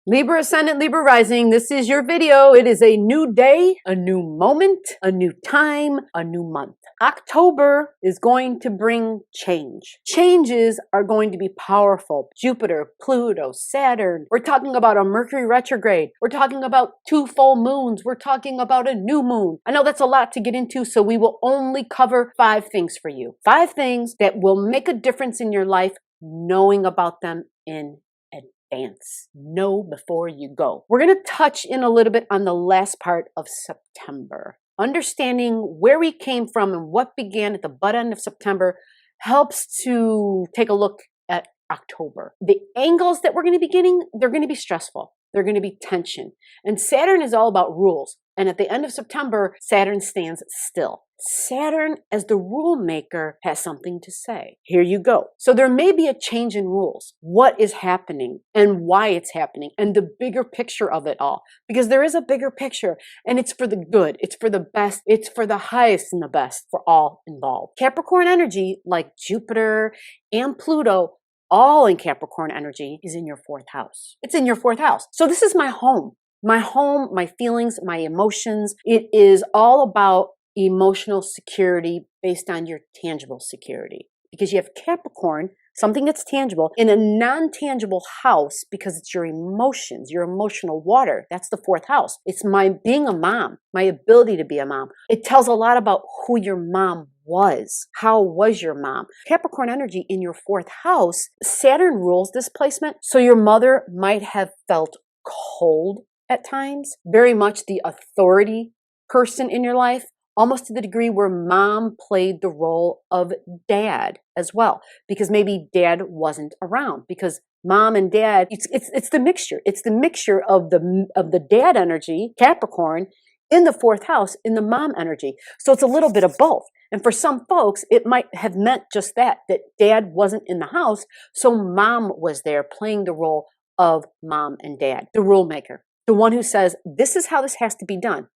Libra Ascendant, Libra Rising, this is your video. It is a new day, a new moment, a new time, a new month. October is going to bring change. Changes are going to be powerful. Jupiter, Pluto, Saturn. We're talking about a Mercury retrograde. We're talking about 2 full moons. We're talking about a new moon. I know that's a lot to get into, so we will only cover 5 things for you. 5 things that will make a difference in your life, knowing about them in advance. Know before you go. We're going to touch in a little bit on the last part of September. Understanding where we came from and what began at the butt end of September helps to take a look at October. The angles that we're going to be getting, they're going to be stressful. They're going to be tension. And Saturn is all about rules. And at the end of September, Saturn stands still. Saturn, as the rule maker, has something to say. Here you go. So there may be a change in rules. What is happening and why it's happening and the bigger picture of it all. Because there is a bigger picture and it's for the good. It's for the best. It's for the highest and the best for all involved. Capricorn energy, like Jupiter and Pluto, all in Capricorn energy, is in your 4th house. It's in your 4th house. So this is my home. My home, my feelings, my emotions. It is all about emotional security based on your tangible security. Because you have Capricorn, something that's tangible, in a non-tangible house because it's your emotions, your emotional water. That's the 4th house. It's my being a mom, my ability to be a mom. It tells a lot about who your mom was. How was your mom? Capricorn energy in your 4th house, Saturn rules this placement. So your mother might have felt cold at times, very much the authority person in your life, almost to the degree where mom played the role of dad as well, because maybe dad wasn't around, because mom and dad, it's the mixture. It's the mixture of the dad energy, Capricorn, in the 4th house, in the mom energy. So it's a little bit of both. And for some folks, it might have meant just that dad wasn't in the house, so mom was there playing the role of mom and dad, the rule maker, the one who says, this is how this has to be done.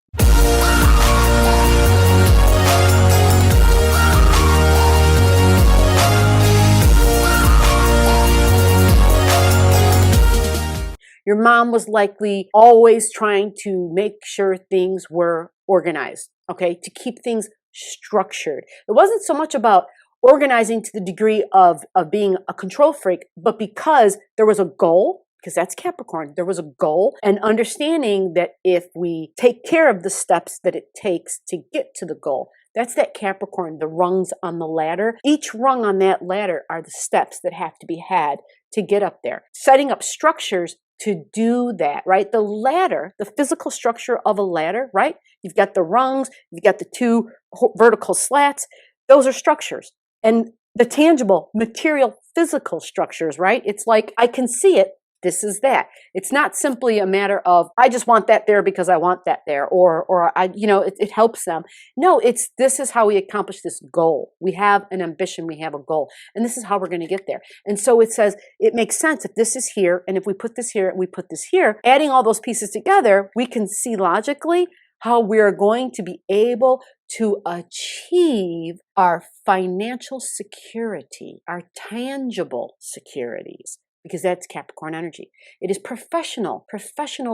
Your mom was likely always trying to make sure things were organized, okay, to keep things structured. It wasn't so much about organizing to the degree of being a control freak, but because there was a goal, because that's Capricorn, there was a goal, and understanding that if we take care of the steps that it takes to get to the goal, that's that Capricorn, the rungs on the ladder. Each rung on that ladder are the steps that have to be had to get up there. Setting up structures to do that, right? The ladder, the physical structure of a ladder, right? You've got the rungs, you've got the 2 vertical slats. Those are structures. And the tangible, material, physical structures, right? It's like, I can see it. This is that. It's not simply a matter of, I just want that there because I want that there, or I, it helps them. No, this is how we accomplish this goal. We have an ambition, we have a goal, and this is how we're going to get there. And so it says, it makes sense if this is here, and if we put this here, we put this here, adding all those pieces together, we can see logically how we're going to be able to achieve our financial security, our tangible securities. Because that's Capricorn energy. It is professional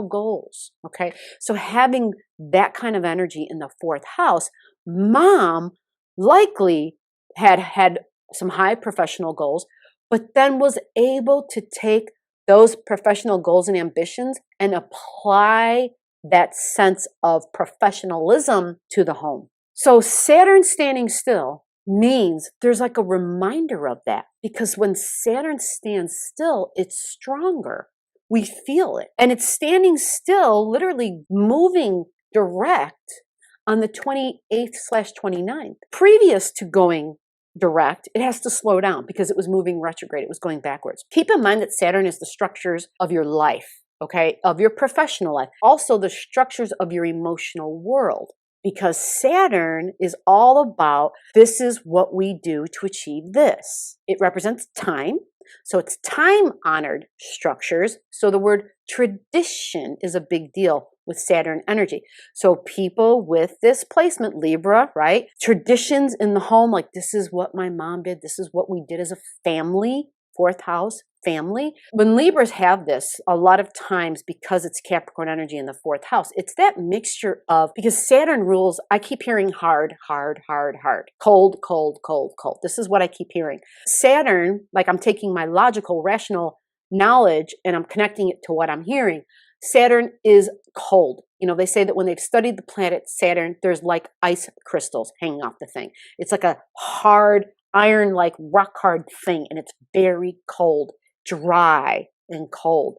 goals, okay? So having that kind of energy in the 4th house, mom likely had some high professional goals, but then was able to take those professional goals and ambitions and apply that sense of professionalism to the home. So Saturn standing still means there's like a reminder of that, because when Saturn stands still, it's stronger. We feel it. And it's standing still, literally moving direct on the 28th/29th. Previous to going direct, it has to slow down because it was moving retrograde. It was going backwards. Keep in mind that Saturn is the structures of your life, okay, of your professional life, also the structures of your emotional world. Because Saturn is all about, this is what we do to achieve this. It represents time. So it's time-honored structures. So the word tradition is a big deal with Saturn energy. So people with this placement, Libra, right? Traditions in the home, like this is what my mom did. This is what we did as a family. fourth house, family. When Libras have this, a lot of times because it's Capricorn energy in the fourth house, it's that mixture of, because Saturn rules, I keep hearing hard, hard, hard, hard, cold, cold, cold, cold. This is what I keep hearing. Saturn, like I'm taking my logical, rational knowledge and I'm connecting it to what I'm hearing. Saturn is cold. You know, they say that when they've studied the planet Saturn, there's like ice crystals hanging off the thing. It's like a hard, iron, like rock hard thing, and it's very cold, dry and cold.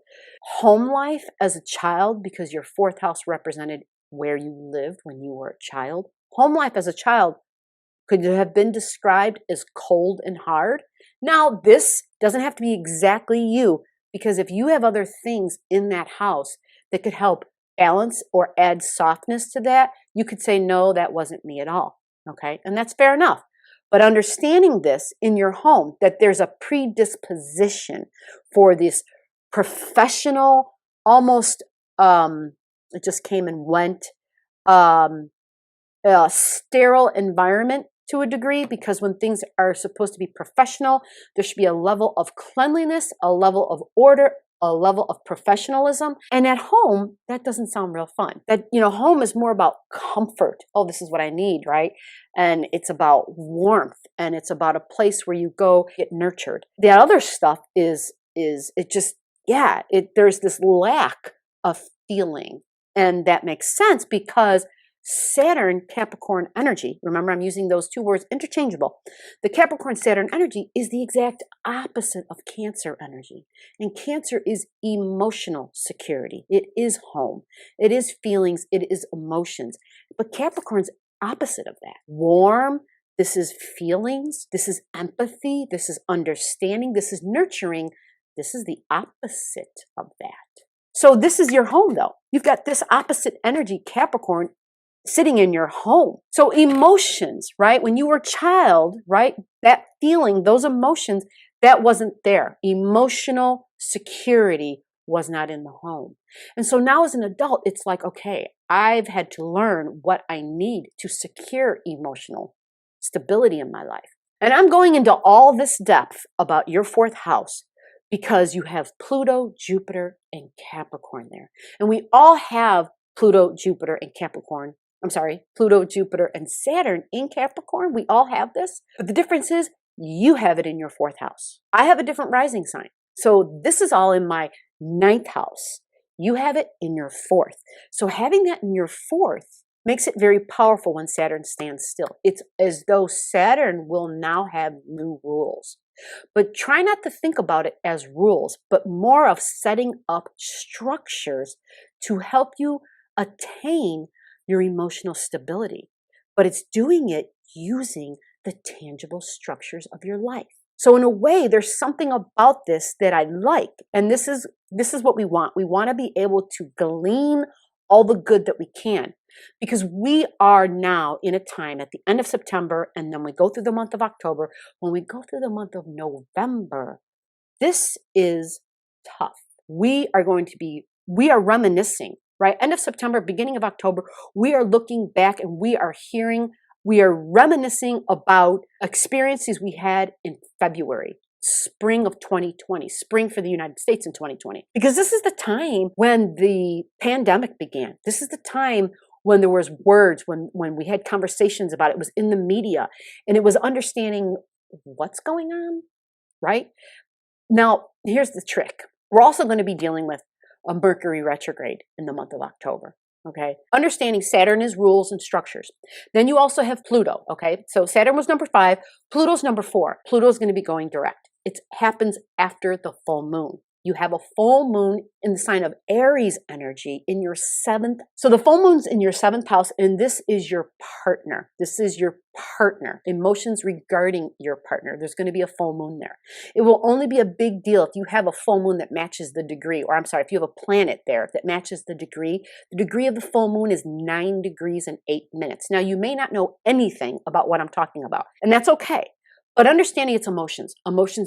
Home life as a child, because your fourth house represented where you lived when you were a child. Home life as a child could have been described as cold and hard. Now, this doesn't have to be exactly you, because if you have other things in that house that could help balance or add softness to that, you could say, no, that wasn't me at all. Okay, and that's fair enough. But understanding this in your home, that there's a predisposition for this professional, almost, it just came and went, sterile environment to a degree, because when things are supposed to be professional, there should be a level of cleanliness, a level of order, a level of professionalism. And at home, that doesn't sound real fun. That, you know, home is more about comfort. Oh, this is what I need, right? And it's about warmth, and it's about a place where you go get nurtured. The other stuff is it just, yeah, there's this lack of feeling. And that makes sense because Saturn, Capricorn energy, remember I'm using those two words interchangeable. The Capricorn Saturn energy is the exact opposite of Cancer energy. And Cancer is emotional security. It is home. It is feelings. It is emotions. But Capricorn's opposite of that. Warm. This is feelings. This is empathy. This is understanding. This is nurturing. This is the opposite of that. So this is your home though. You've got this opposite energy, Capricorn, sitting in your home. So emotions, right? When you were a child, right? That feeling, those emotions, that wasn't there. Emotional security was not in the home. And so now as an adult, it's like, okay, I've had to learn what I need to secure emotional stability in my life. And I'm going into all this depth about your fourth house because you have Pluto, Jupiter, and Capricorn there. And we all have Pluto, Jupiter, and Capricorn. I'm sorry, Pluto, Jupiter, and Saturn in Capricorn. We all have this. But the difference is you have it in your fourth house. I have a different rising sign. So this is all in my ninth house. You have it in your fourth. So having that in your fourth makes it very powerful when Saturn stands still. It's as though Saturn will now have new rules. But try not to think about it as rules, but more of setting up structures to help you attain your emotional stability. But it's doing it using the tangible structures of your life. So in a way, there's something about this that I like. And this is what we want. We want to be able to glean all the good that we can. Because we are now in a time at the end of September, and then we go through the month of October. When we go through the month of November, this is tough. We are reminiscing, right? End of September, beginning of October, we are looking back and we are reminiscing about experiences we had in February, spring of 2020, spring for the United States in 2020. Because this is the time when the pandemic began. This is the time when there was words, when we had conversations about it. It was in the media, and it was understanding what's going on, right? Now, here's the trick. We're also going to be dealing with a Mercury retrograde in the month of October, okay? Understanding Saturn is rules and structures. Then you also have Pluto, okay? So Saturn was number 5, Pluto's number 4. Pluto's going to be going direct. It happens after the full moon. You have a full moon in the sign of Aries energy in your 7th. So the full moon's in your 7th house, and this is your partner. This is your partner. Emotions regarding your partner. There's going to be a full moon there. It will only be a big deal if you have a full moon that matches the degree, or I'm sorry, if you have a planet there that matches the degree. The degree of the full moon is 9 degrees and 8 minutes. Now, you may not know anything about what I'm talking about, and that's okay. But understanding it's emotions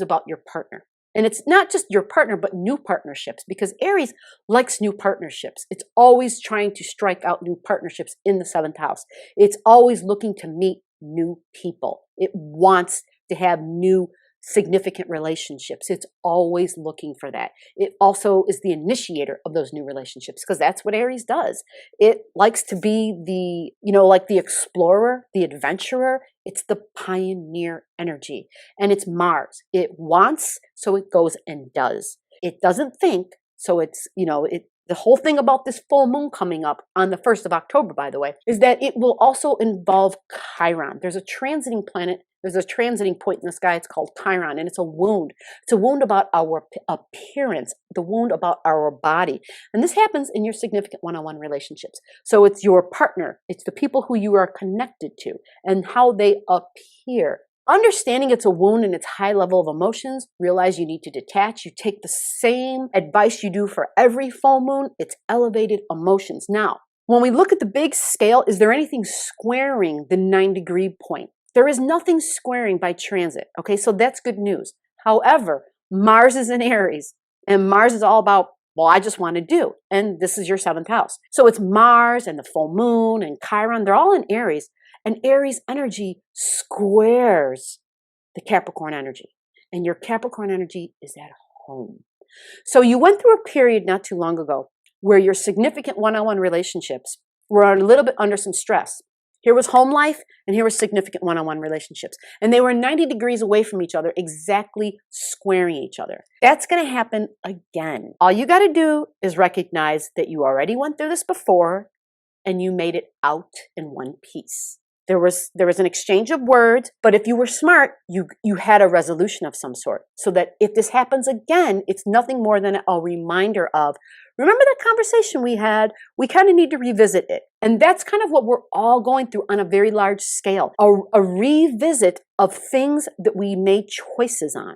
about your partner. And it's not just your partner, but new partnerships, because Aries likes new partnerships. It's always trying to strike out new partnerships in the 7th house. It's always looking to meet new people. It wants to have new significant relationships. It's always looking for that. It also is the initiator of those new relationships because that's what Aries does. It likes to be the, like the explorer, the adventurer. It's the pioneer energy. And it's Mars. It wants, so it goes and does. It doesn't think, so it's, the whole thing about this full moon coming up on the 1st of October, by the way, is that it will also involve Chiron. There's a transiting planet. There's a transiting point in the sky. It's called Chiron, and it's a wound. It's a wound about our appearance, the wound about our body. And this happens in your significant one-on-one relationships. So it's your partner. It's the people who you are connected to and how they appear. Understanding it's a wound and it's high level of emotions, realize you need to detach. You take the same advice you do for every full moon. It's elevated emotions. Now, when we look at the big scale, is there anything squaring the 9-degree point? There is nothing squaring by transit. Okay, so that's good news. However, Mars is in Aries, and Mars is all about, well, I just want to do. And this is your 7th house. So it's Mars and the full moon and Chiron. They're all in Aries. And Aries energy squares the Capricorn energy. And your Capricorn energy is at home. So you went through a period not too long ago where your significant one-on-one relationships were a little bit under some stress. Here was home life and here was significant one-on-one relationships. And they were 90 degrees away from each other, exactly squaring each other. That's going to happen again. All you got to do is recognize that you already went through this before and you made it out in one piece. There was an exchange of words, but if you were smart, you had a resolution of some sort. So that if this happens again, it's nothing more than a reminder of, remember that conversation we had? We kind of need to revisit it. And that's kind of what we're all going through on a very large scale. A revisit of things that we made choices on.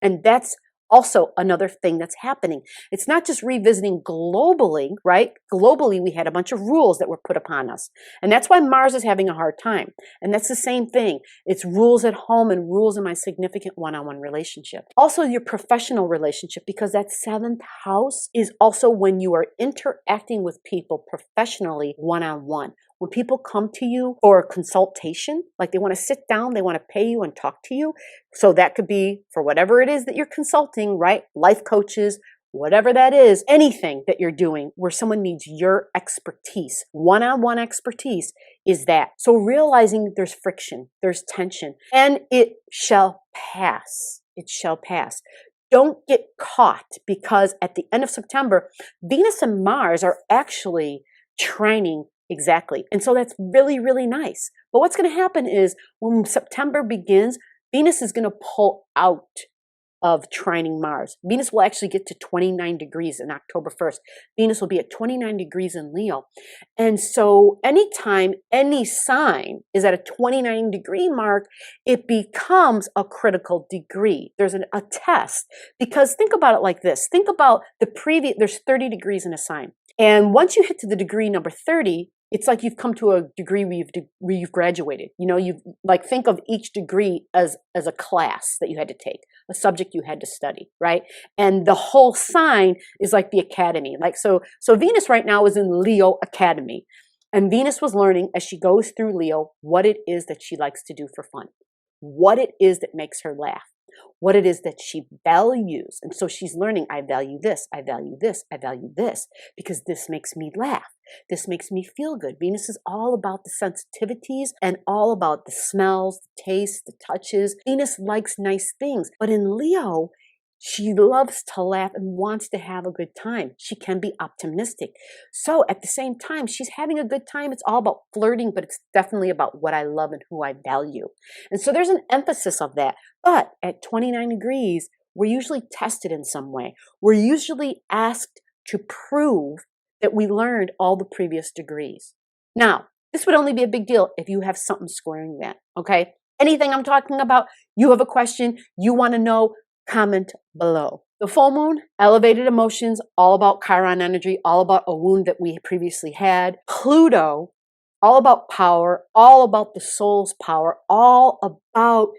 And that's also another thing that's happening. It's not just revisiting globally, right? Globally, we had a bunch of rules that were put upon us. And that's why Mars is having a hard time. And that's the same thing. It's rules at home and rules in my significant one-on-one relationship. Also your professional relationship, because that 7th house is also when you are interacting with people professionally one-on-one. When people come to you for a consultation, like they want to sit down, they want to pay you and talk to you. So that could be for whatever it is that you're consulting, right? Life coaches, whatever that is, anything that you're doing where someone needs your expertise, one-on-one expertise is that. So realizing there's friction, there's tension, and it shall pass. It shall pass. Don't get caught because at the end of September, Venus and Mars are actually trining exactly. And so that's really, really nice. But what's going to happen is when September begins, Venus is going to pull out of trining Mars. Venus will actually get to 29 degrees on October 1st. Venus will be at 29 degrees in Leo. And so anytime any sign is at a 29 degree mark, it becomes a critical degree. There's a test. Because think about it like this. Think about there's 30 degrees in a sign. And once you hit to the degree number 30, it's like you've come to a degree where you've graduated. You've think of each degree as a class that you had to take, a subject you had to study, right? And the whole sign is like the academy. So Venus right now is in Leo Academy. And Venus was learning as she goes through Leo what it is that she likes to do for fun, what it is that makes her laugh, what it is that she values. And so she's learning, I value this, I value this, I value this, because this makes me laugh. This makes me feel good. Venus is all about the sensitivities and all about the smells, the tastes, the touches. Venus likes nice things. But in Leo, she loves to laugh and wants to have a good time. She can be optimistic. So at the same time, she's having a good time. It's all about flirting, but it's definitely about what I love and who I value. And so there's an emphasis of that. But at 29 degrees, we're usually tested in some way. We're usually asked to prove that we learned all the previous degrees. Now, this would only be a big deal if you have something squaring that, okay? Anything I'm talking about, you have a question, you want to know, comment below. The full moon, elevated emotions, all about Chiron energy, all about a wound that we previously had. Pluto, all about power, all about the soul's power, all about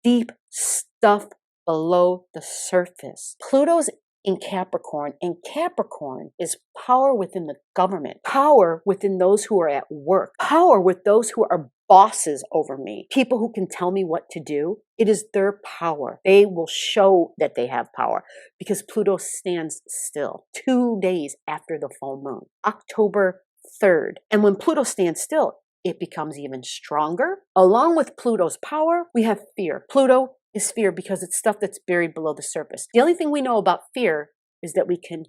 deep stuff below the surface. Pluto's in Capricorn, and Capricorn is power within the government, power within those who are at work, power with those who are bosses over me, people who can tell me what to do. It is their power. They will show that they have power because Pluto stands still 2 days after the full moon, October 3rd. And when Pluto stands still, it becomes even stronger. Along with Pluto's power, we have fear. Pluto is fear because it's stuff that's buried below the surface. The only thing we know about fear is that we can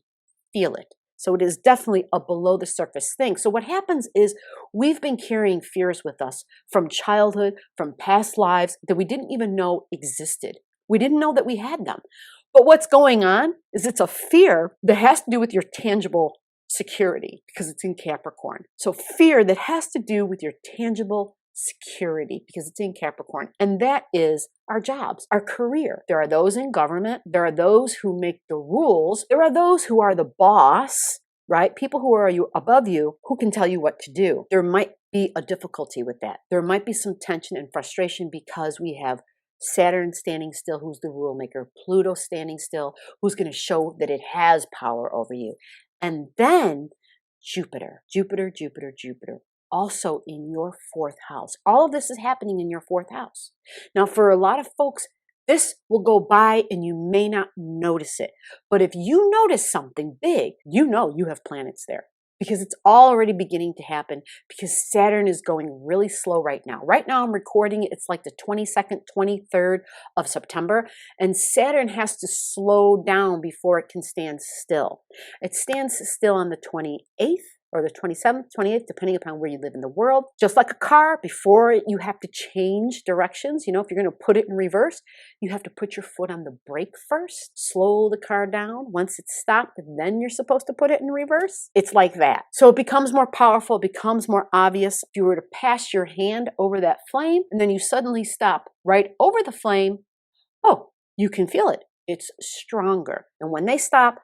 feel it. So it is definitely a below the surface thing. So what happens is we've been carrying fears with us from childhood, from past lives that we didn't even know existed. We didn't know that we had them. But what's going on is it's a fear that has to do with your tangible security because it's in Capricorn. So fear that has to do with your tangible security because it's in Capricorn. And that is our jobs, our career. There are those in government. There are those who make the rules. There are those who are the boss, right? People who are above you who can tell you what to do. There might be a difficulty with that. There might be some tension and frustration because we have Saturn standing still, who's the rule maker, Pluto standing still, who's going to show that it has power over you. And then Jupiter, also in your 4th house. All of this is happening in your 4th house. Now, for a lot of folks, this will go by and you may not notice it. But if you notice something big, you know you have planets there because it's already beginning to happen because Saturn is going really slow right now. Right now I'm recording it. It's like the 22nd, 23rd of September, and Saturn has to slow down before it can stand still. It stands still on the 28th or the 27th, 28th, depending upon where you live in the world. Just like a car, before you have to change directions. You know, if you're going to put it in reverse, you have to put your foot on the brake first, slow the car down. Once it's stopped, and then you're supposed to put it in reverse. It's like that. So it becomes more powerful, it becomes more obvious. If you were to pass your hand over that flame, and then you suddenly stop right over the flame, oh, you can feel it. It's stronger. And when they stop,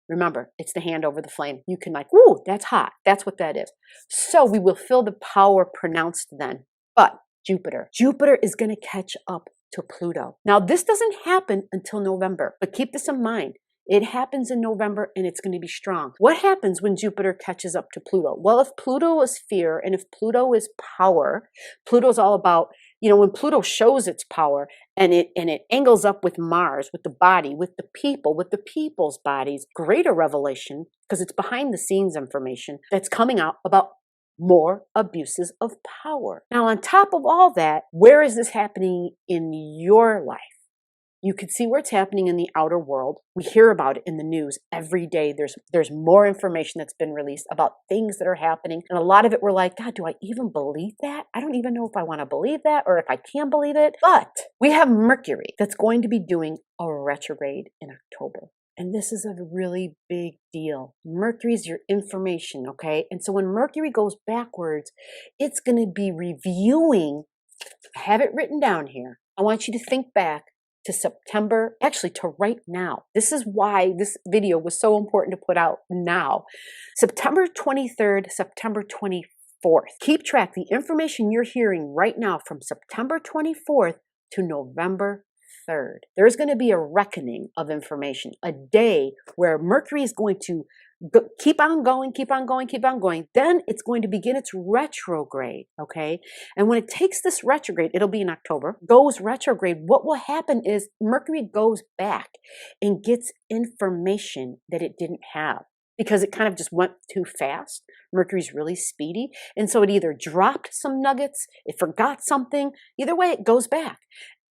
remember, it's the hand over the flame. You can like, woo, that's hot. That's what that is. So we will feel the power pronounced then. But Jupiter is going to catch up to Pluto. Now, this doesn't happen until November, but keep this in mind. It happens in November and it's going to be strong. What happens when Jupiter catches up to Pluto? Well, if Pluto is fear and if Pluto is power, Pluto's all about, you know, when Pluto shows its power and it angles up with Mars, with the body, with the people, with the people's bodies, greater revelation, because it's behind the scenes information that's coming out about more abuses of power. Now, on top of all that, where is this happening in your life? You can see where it's happening in the outer world. We hear about it in the news every day. There's more information that's been released about things that are happening. And a lot of it we're like, God, do I even believe that? I don't even know if I want to believe that or if I can believe it. But we have Mercury that's going to be doing a retrograde in October. And this is a really big deal. Mercury's your information, okay? And so when Mercury goes backwards, it's going to be reviewing. I have it written down here. I want you to think back to September, actually to right now. This is why this video was so important to put out now. September 23rd, September 24th. Keep track. The information you're hearing right now from September 24th to November 3rd. There's going to be a reckoning of information, a day where Mercury is going to keep on going. Then it's going to begin its retrograde, okay? And when it takes this retrograde, it'll be in October, goes retrograde, what will happen is Mercury goes back and gets information that it didn't have because it kind of just went too fast. Mercury's really speedy. And so it either dropped some nuggets, it forgot something. Either way, it goes back.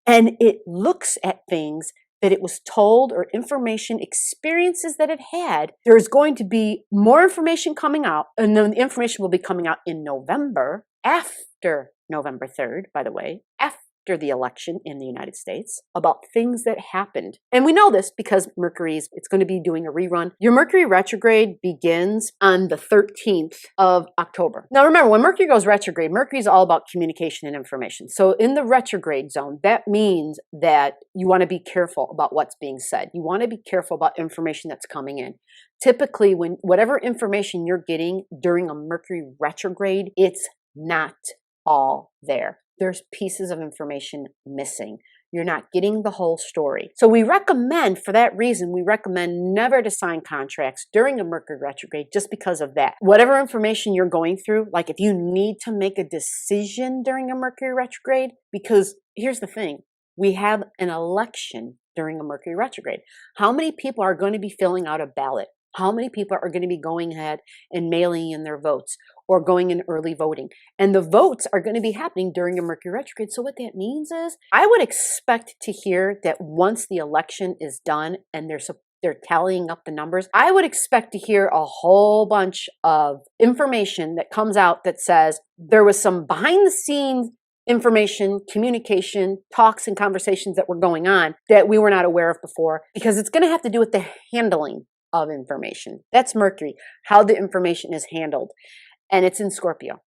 And it looks at things that it was told or information, experiences that it had. There's going to be more information coming out, and then the information will be coming out in November, after November 3rd, by the way, after the election in the United States, about things that happened. And we know this because it's going to be doing a rerun. Your Mercury retrograde begins on the 13th of October. Now remember, when Mercury goes retrograde, Mercury is all about communication and information. So in the retrograde zone, that means that you want to be careful about what's being said. You want to be careful about information that's coming in. Typically, whatever information you're getting during a Mercury retrograde, it's not all there. There's pieces of information missing. You're not getting the whole story. So we recommend, for that reason, we recommend never to sign contracts during a Mercury retrograde just because of that. Whatever information you're going through, like if you need to make a decision during a Mercury retrograde, because here's the thing, we have an election during a Mercury retrograde. How many people are going to be filling out a ballot? How many people are going to be going ahead and mailing in their votes or going in early voting? And the votes are going to be happening during a Mercury retrograde. So what that means is I would expect to hear that once the election is done and they're tallying up the numbers, I would expect to hear a whole bunch of information that comes out that says there was some behind the scenes information, communication, talks and conversations that were going on that we were not aware of before, because it's going to have to do with the handling of information. That's Mercury, how the information is handled. And it's in Scorpio.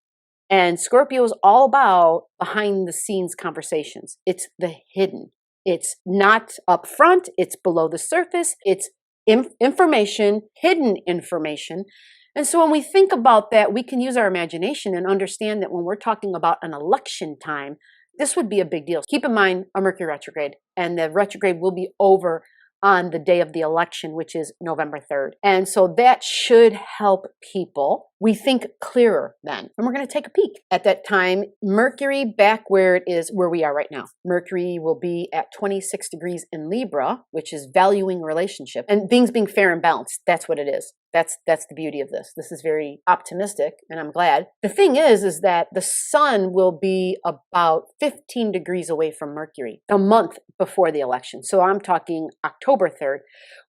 And Scorpio is all about behind the scenes conversations. It's the hidden. It's not up front. It's below the surface. It's information, hidden information. And so when we think about that, we can use our imagination and understand that when we're talking about an election time, this would be a big deal. Keep in mind a Mercury retrograde, and the retrograde will be over on the day of the election, which is November 3rd. And so that should help people. We think clearer then. And we're going to take a peek. At that time, Mercury back where it is, where we are right now. Mercury will be at 26 degrees in Libra, which is valuing relationship and things being fair and balanced. That's what it is. That's the beauty of this. This is very optimistic, and I'm glad. The thing is that the sun will be about 15 degrees away from Mercury a month before the election. So I'm talking October 3rd.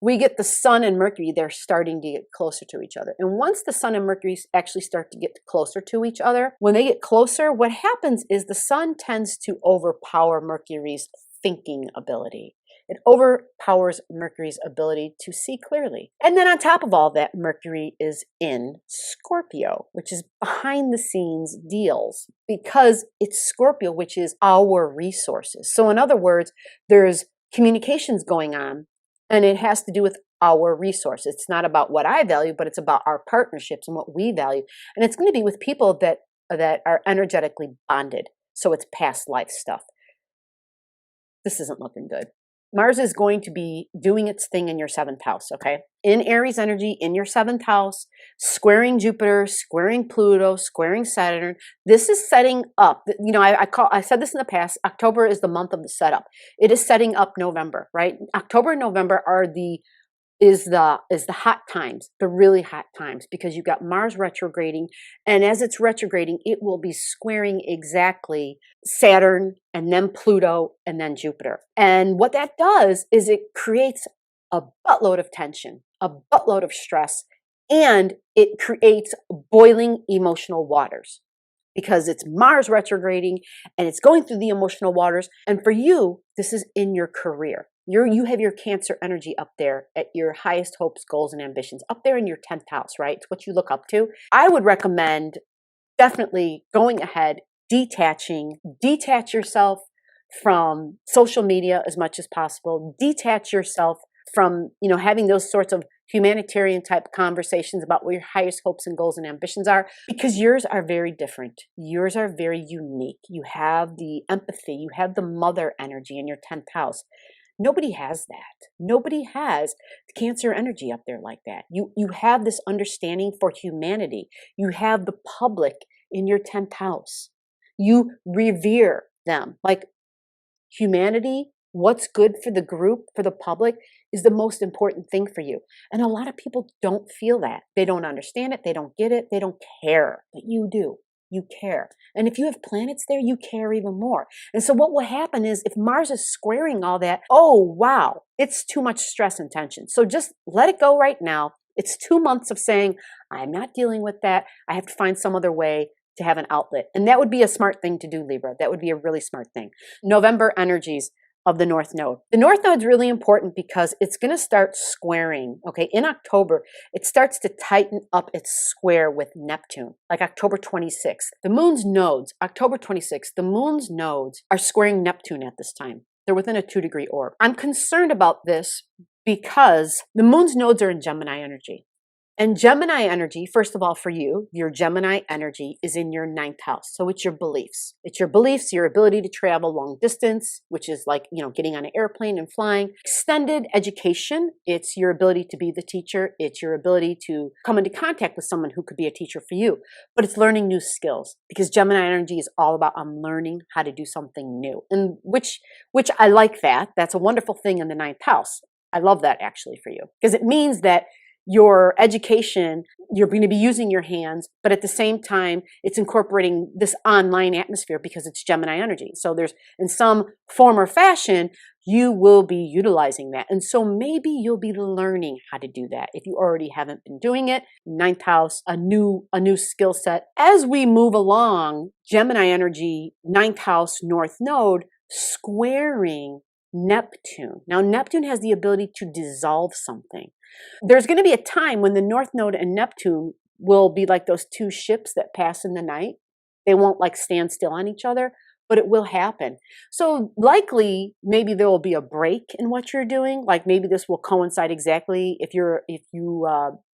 We get the sun and Mercury, they're starting to get closer to each other. And once the sun and Mercury actually start to get closer to each other, when they get closer, what happens is the sun tends to overpower Mercury's thinking ability. It overpowers Mercury's ability to see clearly. And then on top of all that, Mercury is in Scorpio, which is behind the scenes deals, because it's Scorpio, which is our resources. So in other words, there's communications going on, and it has to do with our resources. It's not about what I value, but it's about our partnerships and what we value. And it's going to be with people that are energetically bonded. So it's past life stuff. This isn't looking good. Mars is going to be doing its thing in your 7th house, okay? In Aries energy, in your 7th house, squaring Jupiter, squaring Pluto, squaring Saturn. This is setting up, you know, I said this in the past, October is the month of the setup. It is setting up November, right? October and November are is the hot times, the really hot times, because you've got Mars retrograding, and as it's retrograding, it will be squaring exactly Saturn and then Pluto and then Jupiter. And what that does is it creates a buttload of tension, a buttload of stress, and it creates boiling emotional waters, because it's Mars retrograding and it's going through the emotional waters. And for you, this is in your career. You have your Cancer energy up there at your highest hopes, goals, and ambitions, up there in your 10th house, right? It's what you look up to. I would recommend definitely going ahead, detach yourself from social media as much as possible. Detach yourself from, having those sorts of humanitarian type conversations about what your highest hopes and goals and ambitions are, because yours are very different. Yours are very unique. You have the empathy, you have the mother energy in your 10th house. Nobody has that. Nobody has the Cancer energy up there like that. You have this understanding for humanity. You have the public in your 10th house. You revere them. Like humanity, what's good for the group, for the public, is the most important thing for you. And a lot of people don't feel that. They don't understand it. They don't get it. They don't care. But you do. You care. And if you have planets there, you care even more. And so what will happen is if Mars is squaring all that, oh, wow, it's too much stress and tension. So just let it go right now. It's 2 months of saying, I'm not dealing with that. I have to find some other way to have an outlet. And that would be a smart thing to do, Libra. That would be a really smart thing. November energies of the North Node. The North Node is really important because it's going to start squaring, okay? In October, it starts to tighten up its square with Neptune, like October 26th. The Moon's nodes, October 26th, the Moon's nodes are squaring Neptune at this time. They're within a 2-degree orb. I'm concerned about this because the Moon's nodes are in Gemini energy. And Gemini energy, first of all, for you, your Gemini energy is in your ninth house. So it's your beliefs. It's your beliefs, your ability to travel long distance, which is like, getting on an airplane and flying. Extended education, it's your ability to be the teacher. It's your ability to come into contact with someone who could be a teacher for you. But it's learning new skills, because Gemini energy is all about I'm learning how to do something new. And which I like that. That's a wonderful thing in the ninth house. I love that actually for you, because it means that your education, you're going to be using your hands, but at the same time, it's incorporating this online atmosphere because it's Gemini energy. So there's, in some form or fashion, you will be utilizing that. And so maybe you'll be learning how to do that if you already haven't been doing it. Ninth house, a new skill set. As we move along, Gemini energy, ninth house, north node, squaring Neptune. Now, Neptune has the ability to dissolve something. There's going to be a time when the North Node and Neptune will be like those two ships that pass in the night. They won't like stand still on each other, but it will happen. So likely, maybe there will be a break in what you're doing. Like maybe this will coincide exactly if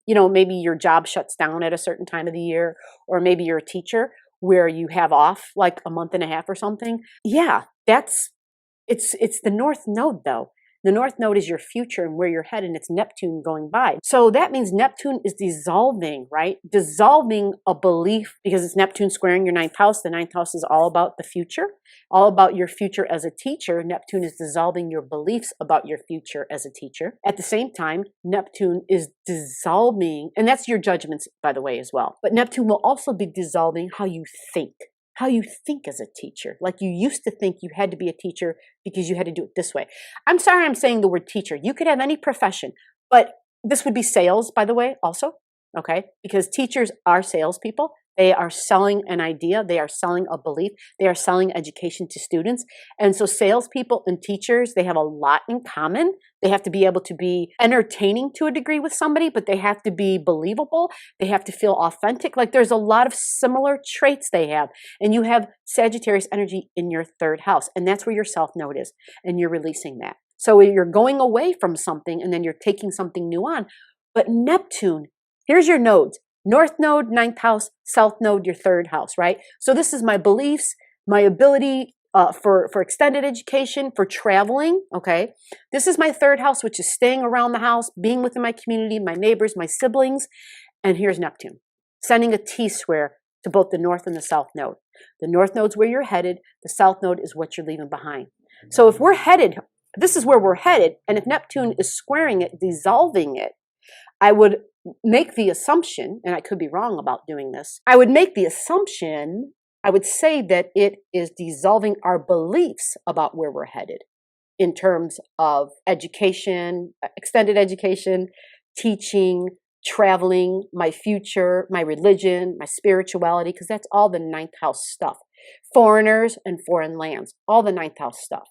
maybe your job shuts down at a certain time of the year, or maybe you're a teacher where you have off like a month and a half or something. Yeah, it's the North Node though. The North Node is your future and where you're headed, and it's Neptune going by. So that means Neptune is dissolving, right? Dissolving a belief, because it's Neptune squaring your ninth house. The ninth house is all about the future, all about your future as a teacher. Neptune is dissolving your beliefs about your future as a teacher. At the same time, Neptune is dissolving, and that's your judgments, by the way, as well. But Neptune will also be dissolving how you think. How you think as a teacher. Like you used to think you had to be a teacher because you had to do it this way. I'm sorry I'm saying the word teacher. You could have any profession, but this would be sales, by the way, also, okay? Because teachers are salespeople. They are selling an idea. They are selling a belief. They are selling education to students. And so salespeople and teachers, they have a lot in common. They have to be able to be entertaining to a degree with somebody, but they have to be believable. They have to feel authentic. Like there's a lot of similar traits they have. And you have Sagittarius energy in your third house. And that's where your South Node is. And you're releasing that. So you're going away from something and then you're taking something new on. But Neptune, here's your nodes. North Node, ninth house, South Node, your third house, right? So this is my beliefs, my ability for extended education, for traveling, okay? This is my third house, which is staying around the house, being within my community, my neighbors, my siblings. And here's Neptune, sending a T-square to both the North and the South Node. The North Node's where you're headed. The South Node is what you're leaving behind. So if we're headed, this is where we're headed. And if Neptune is squaring it, dissolving it, I would make the assumption, and I could be wrong about doing this, I would make the assumption, I would say that it is dissolving our beliefs about where we're headed in terms of education, extended education, teaching, traveling, my future, my religion, my spirituality, because that's all the ninth house stuff. Foreigners and foreign lands, all the ninth house stuff.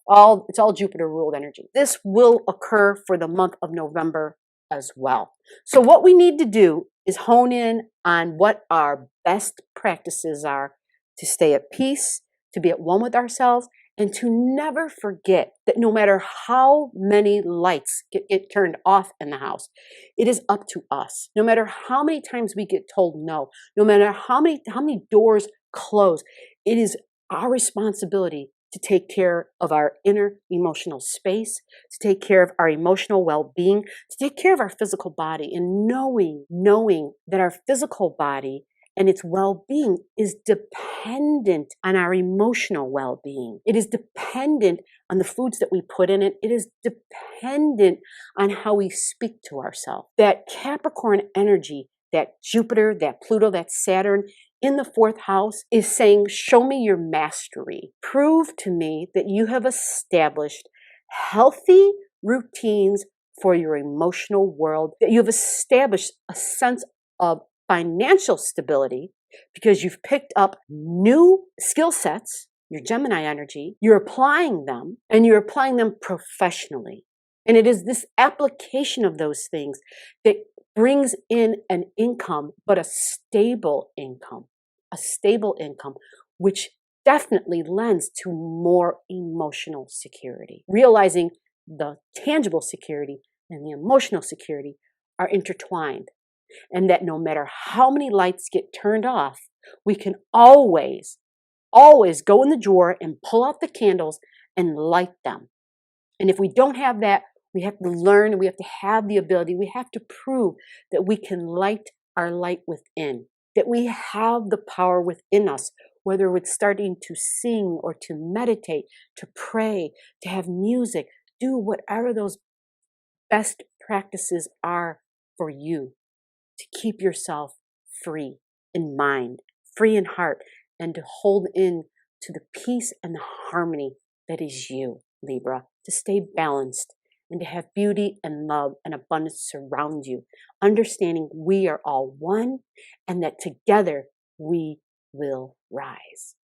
It's all Jupiter ruled energy. This will occur for the month of November as well. So what we need to do is hone in on what our best practices are to stay at peace, to be at one with ourselves, and to never forget that no matter how many lights get turned off in the house, it is up to us. No matter how many times we get told no, no matter how many doors close, it is our responsibility to take care of our inner emotional space, to take care of our emotional well-being, to take care of our physical body, and knowing that our physical body and its well-being is dependent on our emotional well-being. It is dependent on the foods that we put in it. It is dependent on how we speak to ourselves. That Capricorn energy, that Jupiter, that Pluto, that Saturn, in the fourth house is saying, show me your mastery. Prove to me that you have established healthy routines for your emotional world, that you have established a sense of financial stability because you've picked up new skill sets, your Gemini energy, you're applying them, and you're applying them professionally. And it is this application of those things that brings in an income, but a stable income, which definitely lends to more emotional security. Realizing the tangible security and the emotional security are intertwined. And that no matter how many lights get turned off, we can always go in the drawer and pull out the candles and light them. And if we don't have that, we have to learn and we have to have the ability, we have to prove that we can light our light within, that we have the power within us, whether it's starting to sing or to meditate, to pray, to have music, do whatever those best practices are for you to keep yourself free in mind, free in heart, and to hold in to the peace and the harmony that is you, Libra, to stay balanced and to have beauty and love and abundance surround you, understanding we are all one and that together we will rise.